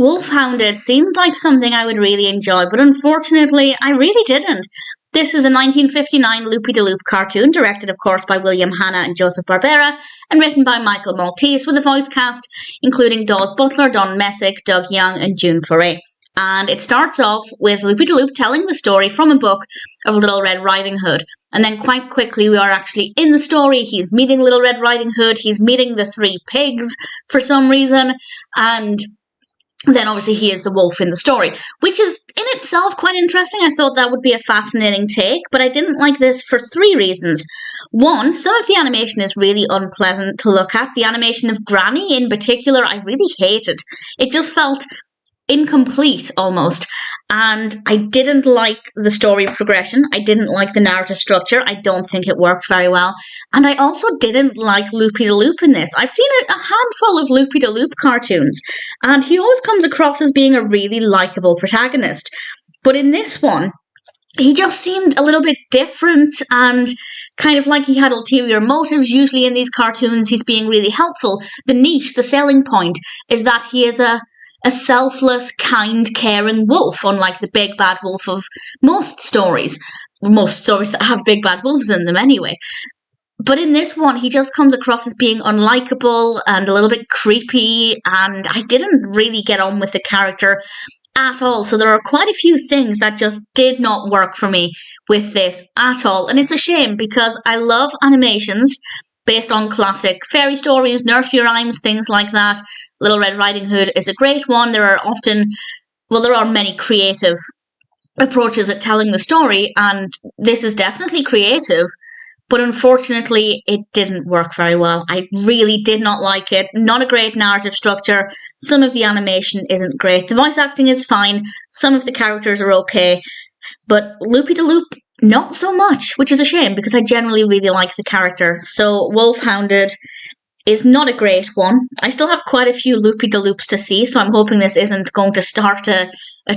Wolf Hounded seemed like something I would really enjoy, but unfortunately, I really didn't. This is a 1959 Loopy de Loop cartoon, directed, of course, by William Hanna and Joseph Barbera, and written by Michael Maltese, with a voice cast including Daws Butler, Don Messick, Doug Young, and June Foray. And it starts off with Loopy de Loop telling the story from a book of Little Red Riding Hood. And then quite quickly we are actually in the story. He's meeting Little Red Riding Hood. He's meeting the three pigs for some reason. And then obviously he is the wolf in the story, which is in itself quite interesting. I thought that would be a fascinating take, but I didn't like this for three reasons. One, some of the animation is really unpleasant to look at. The animation of Granny in particular, I really hated. It just felt incomplete almost, and I didn't like the story progression. I didn't like the narrative structure. I don't think it worked very well, and I also didn't like Loopy de Loop in this. I've seen a handful of Loopy de Loop cartoons, and he always comes across as being a really likable protagonist, but in this one he just seemed a little bit different and kind of like he had ulterior motives. Usually in these cartoons he's being really helpful. The niche, the selling point, is that he is a selfless, kind, caring wolf, unlike the big bad wolf of most stories that have big bad wolves in them anyway. But in this one, he just comes across as being unlikable and a little bit creepy, and I didn't really get on with the character at all. So there are quite a few things that just did not work for me with this at all. And it's a shame, because I love animations based on classic fairy stories, nursery rhymes, things like that. Little Red Riding Hood is a great one. There are many creative approaches at telling the story, and this is definitely creative, but unfortunately it didn't work very well. I really did not like it. Not a great narrative structure. Some of the animation isn't great. The voice acting is fine. Some of the characters are okay, but Loopy de Loop, not so much, which is a shame, because I generally really like the character. So Wolf Hounded is not a great one. I still have quite a few Loopy de Loops to see, so I'm hoping this isn't going to start a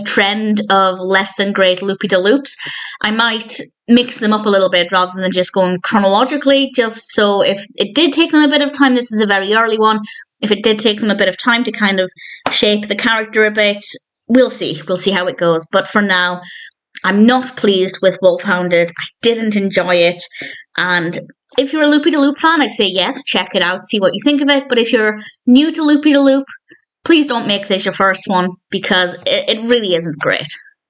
trend of less than great Loopy de Loops. I might mix them up a little bit rather than just going chronologically, just so if it did take them a bit of time, this is a very early one, if it did take them a bit of time to kind of shape the character a bit, we'll see. We'll see how it goes. But for now, I'm not pleased with Wolf Hounded. I didn't enjoy it. And if you're a Loopy de Loop fan, I'd say yes, check it out, see what you think of it. But if you're new to Loopy de Loop, please don't make this your first one, because it really isn't great.